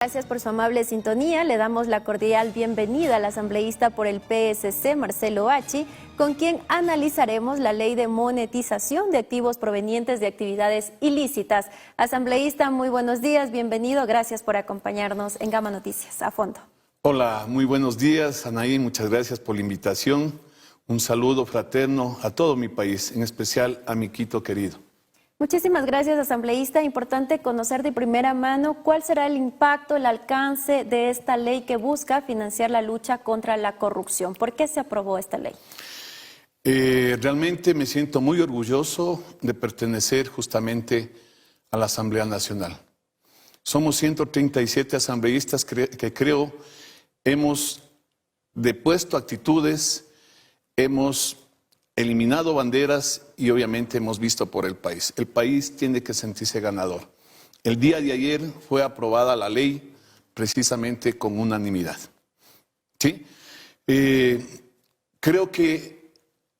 Gracias por su amable sintonía. Le damos la cordial bienvenida al asambleísta por el PSC, Marcelo Hachi, con quien analizaremos la ley de monetización de activos provenientes de actividades ilícitas. Asambleísta, muy buenos días, bienvenido. Gracias por acompañarnos en Gama Noticias. A fondo. Hola, muy buenos días, Anaí. Muchas gracias por la invitación. Un saludo fraterno a todo mi país, en especial a mi Quito querido. Muchísimas gracias, asambleísta. Importante conocer de primera mano cuál será el impacto, el alcance de esta ley que busca financiar la lucha contra la corrupción. ¿Por qué se aprobó esta ley? Realmente me siento muy orgulloso de pertenecer justamente a la Asamblea Nacional. Somos 137 asambleístas que creo hemos depuesto actitudes, hemos eliminado banderas y obviamente hemos visto por el país. El país tiene que sentirse ganador. El día de ayer fue aprobada la ley precisamente con unanimidad. ¿Sí? Creo que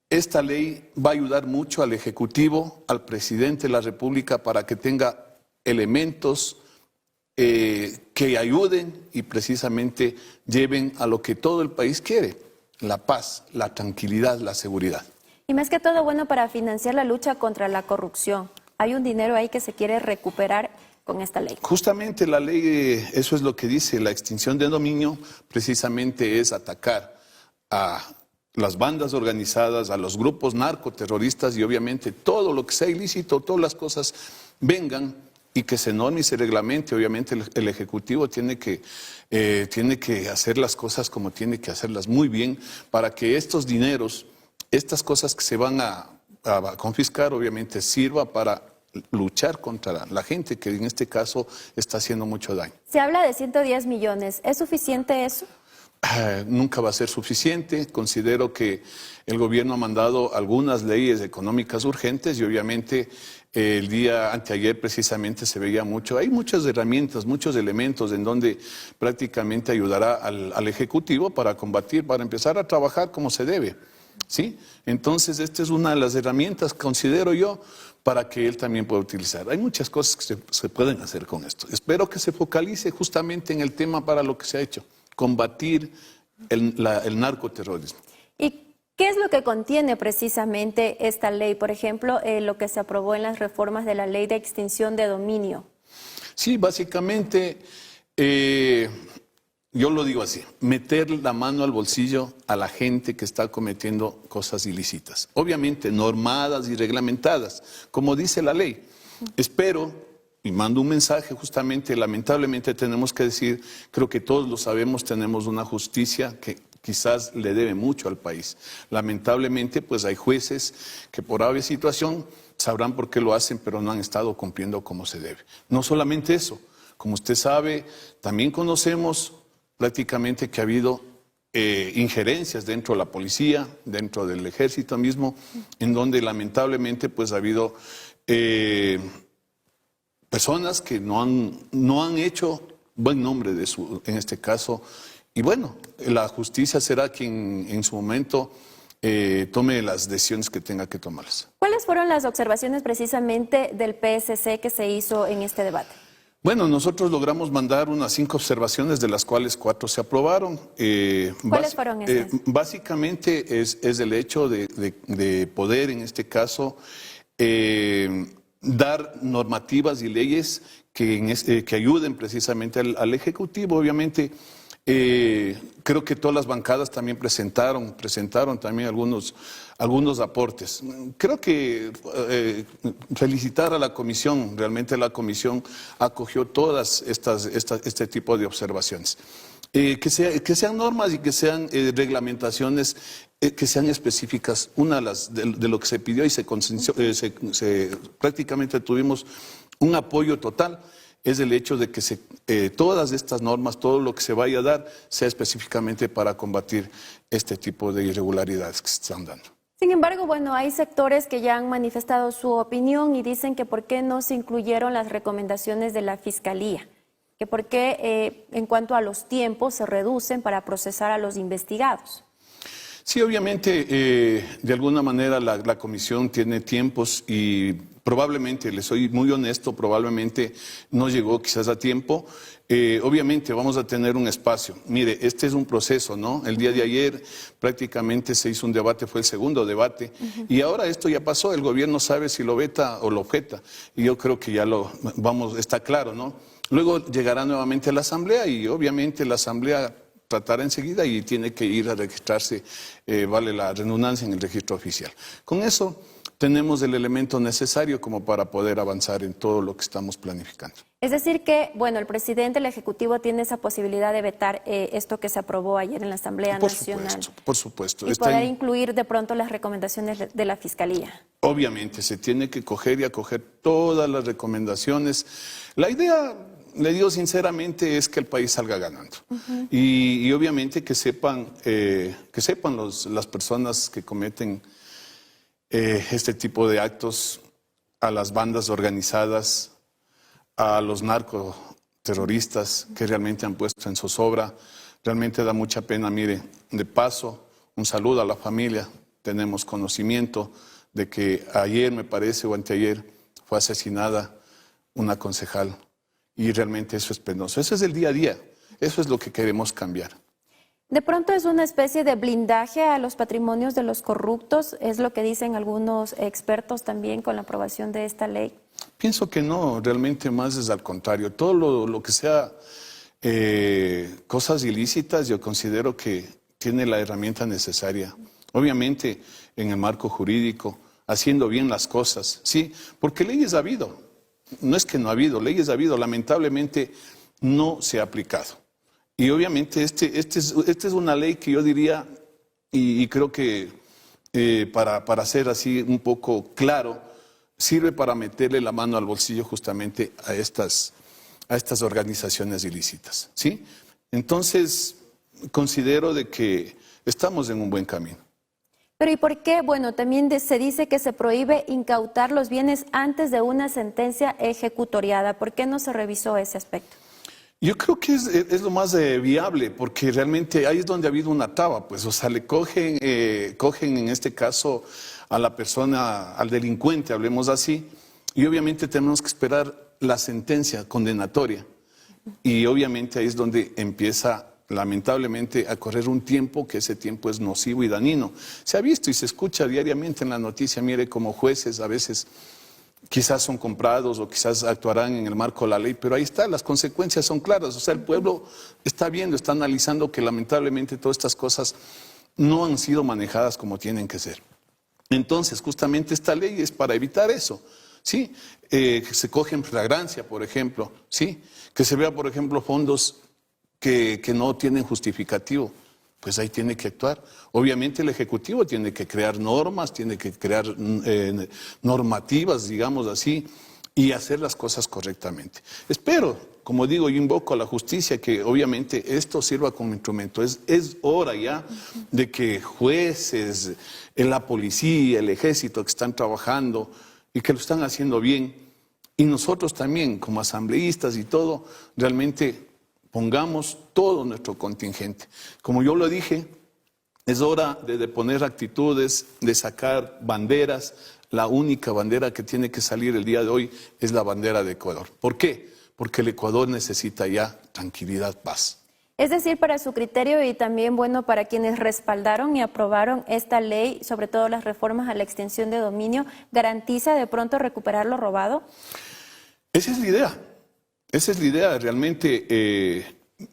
esta ley va a ayudar mucho al Ejecutivo, al Presidente de la República para que tenga elementos que ayuden y precisamente lleven a lo que todo el país quiere: la paz, la tranquilidad, la seguridad. Y más que todo, bueno, para financiar la lucha contra la corrupción, hay un dinero ahí que se quiere recuperar con esta ley. Justamente la ley, eso es lo que dice, la extinción de dominio precisamente es atacar a las bandas organizadas, a los grupos narcoterroristas y obviamente todo lo que sea ilícito, todas las cosas vengan y que se norme y se reglamente. Obviamente el Ejecutivo tiene que hacer las cosas como tiene que hacerlas muy bien para que estos dineros, estas cosas que se van a confiscar, obviamente sirva para luchar contra la gente que en este caso está haciendo mucho daño. Se habla de 110 millones. ¿Es suficiente eso? Nunca va a ser suficiente. Considero que el gobierno ha mandado algunas leyes económicas urgentes y obviamente el día anteayer precisamente se veía mucho. Hay muchas herramientas, muchos elementos en donde prácticamente ayudará al Ejecutivo para combatir, para empezar a trabajar como se debe. ¿Sí? Entonces, esta es una de las herramientas, considero yo, para que él también pueda utilizar. Hay muchas cosas que se pueden hacer con esto. Espero que se focalice justamente en el tema para lo que se ha hecho: combatir el narcoterrorismo. ¿Y qué es lo que contiene precisamente esta ley? Por ejemplo, lo que se aprobó en las reformas de la ley de extinción de dominio. Sí, básicamente, yo lo digo así: meter la mano al bolsillo a la gente que está cometiendo cosas ilícitas. Obviamente normadas y reglamentadas, como dice la ley. Espero, y mando un mensaje justamente, lamentablemente tenemos que decir, creo que todos lo sabemos, tenemos una justicia que quizás le debe mucho al país. Lamentablemente, pues hay jueces que por obvia situación sabrán por qué lo hacen, pero no han estado cumpliendo como se debe. No solamente eso, como usted sabe, también conocemos prácticamente que ha habido injerencias dentro de la policía, dentro del ejército mismo, en donde lamentablemente pues ha habido personas que no han hecho buen nombre en este caso. Y bueno, la justicia será quien en su momento tome las decisiones que tenga que tomarlas. ¿Cuáles fueron las observaciones precisamente del PSC que se hizo en este debate? Bueno, nosotros logramos mandar unas 5 observaciones, de las cuales 4 se aprobaron. ¿Cuáles fueron esas? Básicamente es el hecho de poder, en este caso, dar normativas y leyes que ayuden precisamente al Ejecutivo. Obviamente, creo que todas las bancadas también presentaron también algunos aportes. Creo que felicitar a la comisión. Realmente la comisión acogió todas este tipo de observaciones. Que sean normas y que sean reglamentaciones que sean específicas. Una de lo que se pidió y prácticamente tuvimos un apoyo total, es el hecho de que todas estas normas, todo lo que se vaya a dar, sea específicamente para combatir este tipo de irregularidades que se están dando. Sin embargo, bueno, hay sectores que ya han manifestado su opinión y dicen que por qué no se incluyeron las recomendaciones de la Fiscalía, que por qué en cuanto a los tiempos se reducen para procesar a los investigados. Sí, obviamente, de alguna manera la comisión tiene tiempos y Probablemente, le soy muy honesto, probablemente no llegó quizás a tiempo. Obviamente vamos a tener un espacio. Mire, este es un proceso, ¿no? El día de ayer prácticamente se hizo un debate, fue el segundo debate, y ahora esto ya pasó, el gobierno sabe si lo veta o lo objeta, y yo creo que ya está claro, ¿no? Luego llegará nuevamente a la Asamblea y obviamente la Asamblea tratará enseguida y tiene que ir a registrarse, vale la redundancia, en el registro oficial. Con eso tenemos el elemento necesario como para poder avanzar en todo lo que estamos planificando. Es decir que, bueno, el presidente, el Ejecutivo tiene esa posibilidad de vetar esto que se aprobó ayer en la Asamblea Nacional. Por supuesto. Y poder incluir de pronto las recomendaciones de la Fiscalía. Obviamente, se tiene que coger y acoger todas las recomendaciones. La idea, le digo sinceramente, es que el país salga ganando. Y obviamente que sepan las personas que cometen este tipo de actos, a las bandas organizadas, a los narcoterroristas que realmente han puesto en zozobra. Realmente da mucha pena. Mire, de paso, un saludo a la familia. Tenemos conocimiento de que ayer, me parece, o anteayer, fue asesinada una concejal. Y realmente eso es penoso. Eso es el día a día. Eso es lo que queremos cambiar. De pronto es una especie de blindaje a los patrimonios de los corruptos, es lo que dicen algunos expertos también con la aprobación de esta ley. Pienso que no, realmente más es al contrario. Todo lo que sea cosas ilícitas, yo considero que tiene la herramienta necesaria. Obviamente en el marco jurídico, haciendo bien las cosas, sí, porque leyes ha habido. No es que no ha habido, leyes ha habido, lamentablemente no se ha aplicado. Y obviamente esta es una ley que yo diría, y creo que para ser así un poco claro, sirve para meterle la mano al bolsillo justamente a estas organizaciones ilícitas, ¿sí? Entonces, considero de que estamos en un buen camino. Pero ¿y por qué? Bueno, también se dice que se prohíbe incautar los bienes antes de una sentencia ejecutoriada. ¿Por qué no se revisó ese aspecto? Yo creo que es lo más viable, porque realmente ahí es donde ha habido una traba, pues, o sea, le cogen en este caso a la persona, al delincuente, hablemos así, y obviamente tenemos que esperar la sentencia condenatoria. Y obviamente ahí es donde empieza, lamentablemente, a correr un tiempo que ese tiempo es nocivo y dañino. Se ha visto y se escucha diariamente en la noticia, mire, como jueces a veces quizás son comprados o quizás actuarán en el marco de la ley, pero ahí está, las consecuencias son claras. O sea, el pueblo está viendo, está analizando que lamentablemente todas estas cosas no han sido manejadas como tienen que ser. Entonces, justamente esta ley es para evitar eso, ¿sí? Que se coge en flagrancia, por ejemplo, ¿sí? Que se vea, por ejemplo, fondos que no tienen justificativo. Pues ahí tiene que actuar. Obviamente el Ejecutivo tiene que crear normas, tiene que crear normativas, digamos así, y hacer las cosas correctamente. Espero, como digo, yo invoco a la justicia que obviamente esto sirva como instrumento. Es hora ya de que jueces, la policía, el ejército que están trabajando y que lo están haciendo bien, y nosotros también como asambleístas y todo, realmente pongamos todo nuestro contingente. Como yo lo dije, es hora de poner actitudes, de sacar banderas. La única bandera que tiene que salir el día de hoy es la bandera de Ecuador. ¿Por qué? Porque el Ecuador necesita ya tranquilidad, paz. Es decir, para su criterio y también, bueno, para quienes respaldaron y aprobaron esta ley, sobre todo las reformas a la extensión de dominio, ¿garantiza de pronto recuperar lo robado? Esa es la idea. Esa es la idea, realmente,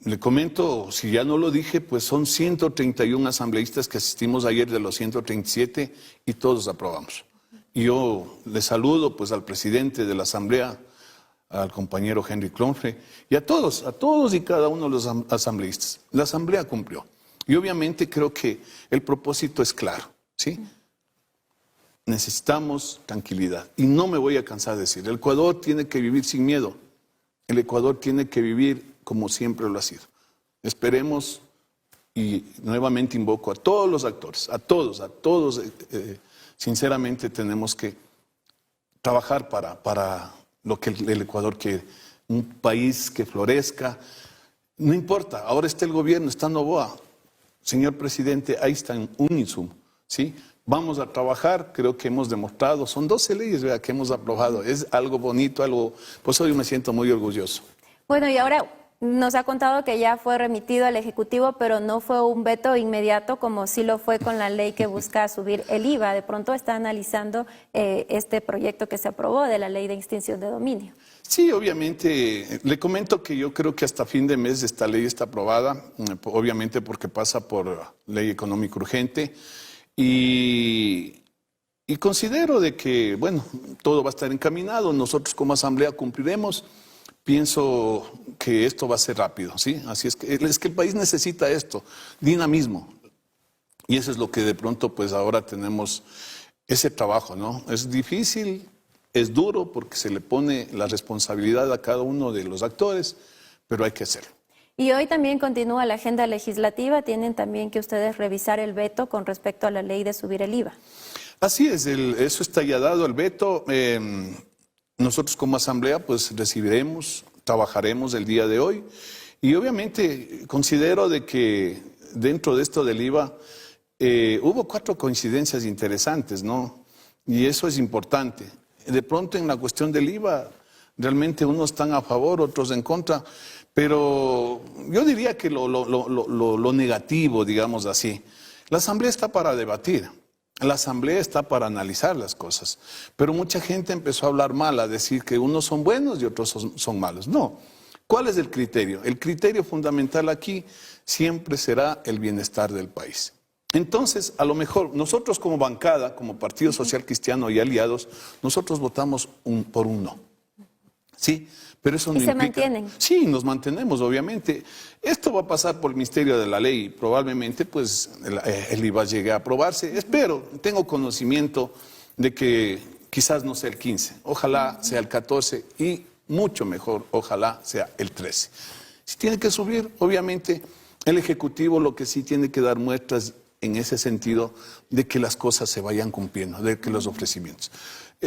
le comento, si ya no lo dije, pues son 131 asambleístas que asistimos ayer de los 137 y todos aprobamos. Y yo le saludo pues al presidente de la Asamblea, al compañero Henry Clonfre, y a todos y cada uno de los asambleístas. La Asamblea cumplió. Y obviamente creo que el propósito es claro, ¿sí? Necesitamos tranquilidad. Y no me voy a cansar de decir, el Ecuador tiene que vivir sin miedo. El Ecuador tiene que vivir como siempre lo ha sido. Esperemos, y nuevamente invoco a todos los actores, a todos, sinceramente tenemos que trabajar para lo que el Ecuador quiere. Un país que florezca. No importa, ahora está el gobierno, está Noboa. Señor presidente, ahí está un insumo, ¿sí? vamos a trabajar, creo que hemos demostrado, son 12 leyes, ¿verdad?, que hemos aprobado, es algo bonito, algo, pues hoy me siento muy orgulloso. Bueno, y ahora nos ha contado que ya fue remitido al Ejecutivo, pero no fue un veto inmediato como sí lo fue con la ley que busca subir el IVA. De pronto está analizando este proyecto que se aprobó de la ley de extinción de dominio. Sí, obviamente, le comento que yo creo que hasta fin de mes esta ley está aprobada, obviamente porque pasa por ley económica urgente y considero de que, bueno, todo va a estar encaminado, nosotros como Asamblea cumpliremos. Pienso que esto va a ser rápido, ¿sí? Así es que el país necesita esto, dinamismo. Y eso es lo que de pronto, pues ahora tenemos ese trabajo, ¿no? Es difícil, es duro porque se le pone la responsabilidad a cada uno de los actores, pero hay que hacerlo. Y hoy también continúa la agenda legislativa, tienen también que ustedes revisar el veto con respecto a la ley de subir el IVA. Así es, eso está ya dado, el veto. Nosotros como Asamblea pues recibiremos, trabajaremos el día de hoy y obviamente considero de que dentro de esto del IVA hubo 4 coincidencias interesantes, ¿no? Y eso es importante. De pronto en la cuestión del IVA realmente unos están a favor, otros en contra, pero yo diría que lo negativo, digamos así, la Asamblea está para debatir. La Asamblea está para analizar las cosas, pero mucha gente empezó a hablar mal, a decir que unos son buenos y otros son malos. No. ¿Cuál es el criterio? El criterio fundamental aquí siempre será el bienestar del país. Entonces, a lo mejor nosotros como bancada, como Partido Social Cristiano y aliados, nosotros votamos por un no. ¿Sí? Pero eso no implica... ¿Y se mantienen? Sí, nos mantenemos, obviamente. Esto va a pasar por el Ministerio de la Ley y probablemente pues el IVA llegue a aprobarse. Espero, tengo conocimiento de que quizás no sea el 15, ojalá sea el 14 y mucho mejor, ojalá sea el 13. Si tiene que subir, obviamente el Ejecutivo lo que sí tiene que dar muestras en ese sentido de que las cosas se vayan cumpliendo, de que los ofrecimientos.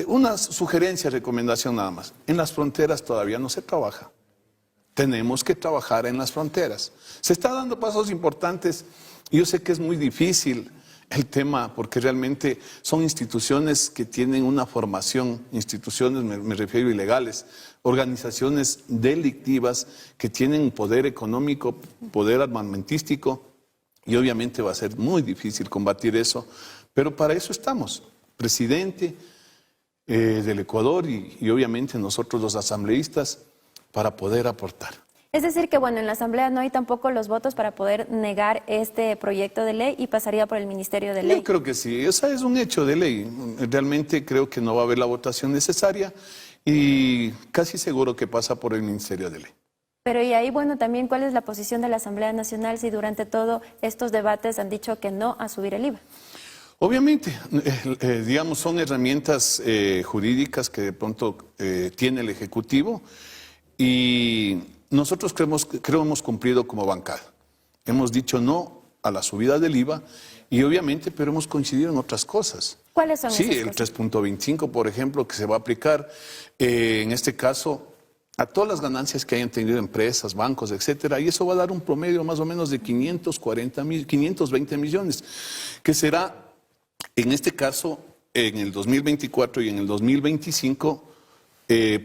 Una sugerencia, recomendación nada más. En las fronteras todavía no se trabaja. Tenemos que trabajar en las fronteras. Se está dando pasos importantes. Yo sé que es muy difícil el tema porque realmente son instituciones que tienen una formación, instituciones, me refiero ilegales, organizaciones delictivas que tienen poder económico, poder armamentístico y obviamente va a ser muy difícil combatir eso. Pero para eso estamos. Presidente del Ecuador y obviamente nosotros los asambleístas para poder aportar. Es decir que, bueno, en la Asamblea no hay tampoco los votos para poder negar este proyecto de ley y pasaría por el Ministerio de Ley. Yo creo que sí, o sea, es un hecho de ley. Realmente creo que no va a haber la votación necesaria y casi seguro que pasa por el Ministerio de Ley. Pero y ahí, bueno, también, ¿cuál es la posición de la Asamblea Nacional si durante todos estos debates han dicho que no a subir el IVA? Obviamente, digamos, son herramientas jurídicas que de pronto tiene el Ejecutivo y nosotros creo hemos cumplido como bancada. Hemos dicho no a la subida del IVA y obviamente, pero hemos coincidido en otras cosas. ¿Cuáles son esas cosas? Sí, el 3.25, por ejemplo, que se va a aplicar en este caso a todas las ganancias que hayan tenido empresas, bancos, etcétera, y eso va a dar un promedio más o menos de 520 millones, que será en este caso, en el 2024 y en el 2025,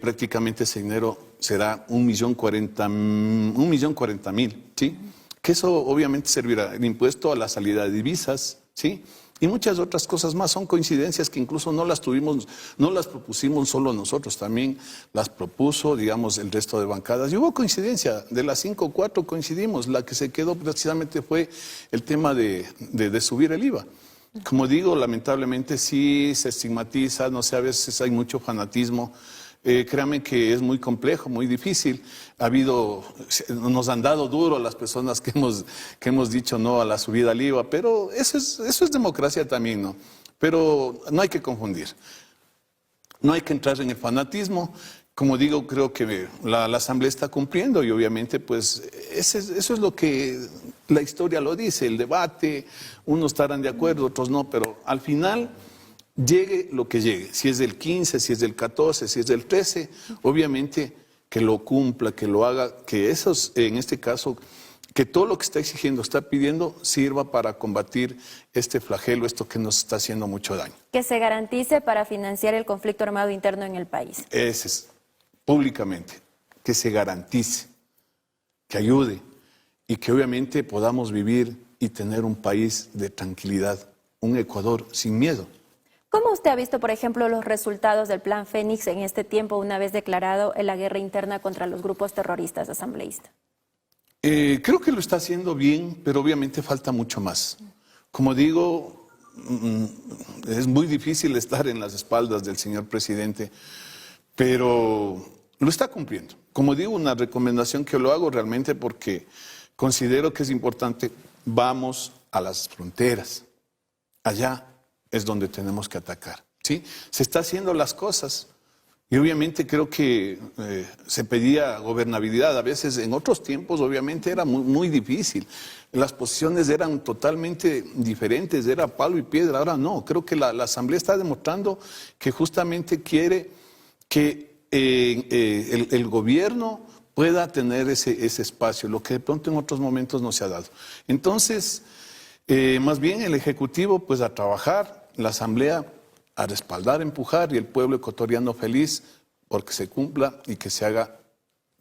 prácticamente ese dinero será 1.040.000, ¿sí? Que eso obviamente servirá el impuesto a la salida de divisas, ¿sí? Y muchas otras cosas más. Son coincidencias que incluso no las propusimos solo nosotros, también las propuso, digamos, el resto de bancadas. Y hubo coincidencia, de las 5 o 4 coincidimos. La que se quedó precisamente fue el tema de subir el IVA. Como digo, lamentablemente sí se estigmatiza, no sé, a veces hay mucho fanatismo. Créanme que es muy complejo, muy difícil. Nos han dado duro las personas que hemos dicho no a la subida al IVA, pero eso es democracia también, ¿no? Pero no hay que confundir. No hay que entrar en el fanatismo. Como digo, creo que la Asamblea está cumpliendo y obviamente pues eso es lo que la historia lo dice, el debate, unos estarán de acuerdo, otros no, pero al final llegue lo que llegue, si es del 15, si es del 14, si es del 13, obviamente que lo cumpla, que lo haga, que esos, en este caso, que todo lo que está exigiendo, está pidiendo, sirva para combatir este flagelo, esto que nos está haciendo mucho daño. Que se garantice para financiar el conflicto armado interno en el país. Ese es, públicamente, que se garantice, que ayude y que obviamente podamos vivir y tener un país de tranquilidad, un Ecuador sin miedo. ¿Cómo usted ha visto, por ejemplo, los resultados del Plan Fénix en este tiempo, una vez declarado la guerra interna contra los grupos terroristas asambleístas? Creo que lo está haciendo bien, pero obviamente falta mucho más. Como digo, es muy difícil estar en las espaldas del señor presidente, pero lo está cumpliendo. Como digo, una recomendación que lo hago realmente porque considero que es importante, vamos a las fronteras. Allá es donde tenemos que atacar, ¿sí? Se está haciendo las cosas. Y obviamente creo que se pedía gobernabilidad. A veces en otros tiempos obviamente era muy difícil. Las posiciones eran totalmente diferentes, era palo y piedra. Ahora no, creo que la Asamblea está demostrando que justamente quiere que el gobierno pueda tener ese espacio, lo que de pronto en otros momentos no se ha dado. Entonces, más bien el Ejecutivo pues a trabajar, la Asamblea a respaldar, empujar y el pueblo ecuatoriano feliz porque se cumpla y que se haga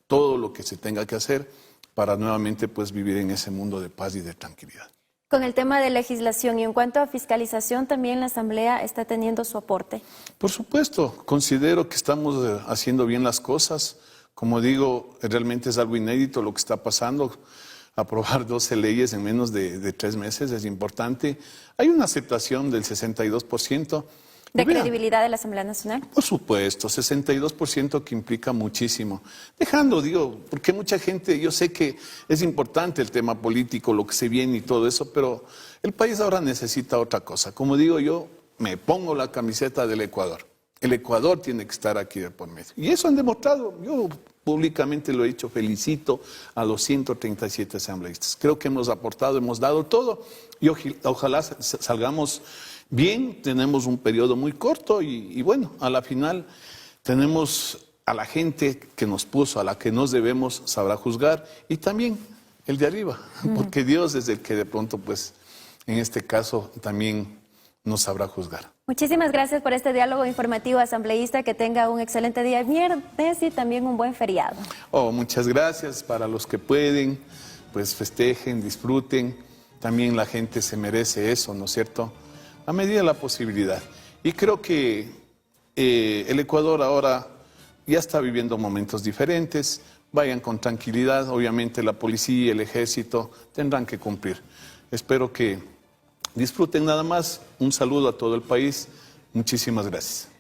todo lo que se tenga que hacer para nuevamente pues vivir en ese mundo de paz y de tranquilidad. Con el tema de legislación y en cuanto a fiscalización, también la Asamblea está teniendo su aporte. Por supuesto, considero que estamos haciendo bien las cosas. Como digo, realmente es algo inédito lo que está pasando. Aprobar 12 leyes en menos de 3 meses es importante. Hay una aceptación del 62%. ¿De credibilidad de la Asamblea Nacional? Por supuesto, 62% que implica muchísimo. Digo, porque mucha gente, yo sé que es importante el tema político, lo que se viene y todo eso, pero el país ahora necesita otra cosa. Como digo yo, me pongo la camiseta del Ecuador. El Ecuador tiene que estar aquí de por medio. Y eso han demostrado. Yo públicamente lo he dicho, felicito a los 137 asambleístas. Creo que hemos aportado, hemos dado todo y ojalá salgamos bien. Tenemos un periodo muy corto y bueno, a la final tenemos a la gente que nos puso, a la que nos debemos, sabrá juzgar y también el de arriba, porque Dios es el que de pronto pues en este caso también nos sabrá juzgar. Muchísimas gracias por este diálogo informativo asambleísta. Que tenga un excelente día viernes y también un buen feriado. Muchas gracias. Para los que pueden, pues festejen, disfruten. También la gente se merece eso, ¿no es cierto? A medida de la posibilidad. Y creo que el Ecuador ahora ya está viviendo momentos diferentes. Vayan con tranquilidad. Obviamente la policía y el ejército tendrán que cumplir. Espero que disfruten nada más. Un saludo a todo el país. Muchísimas gracias.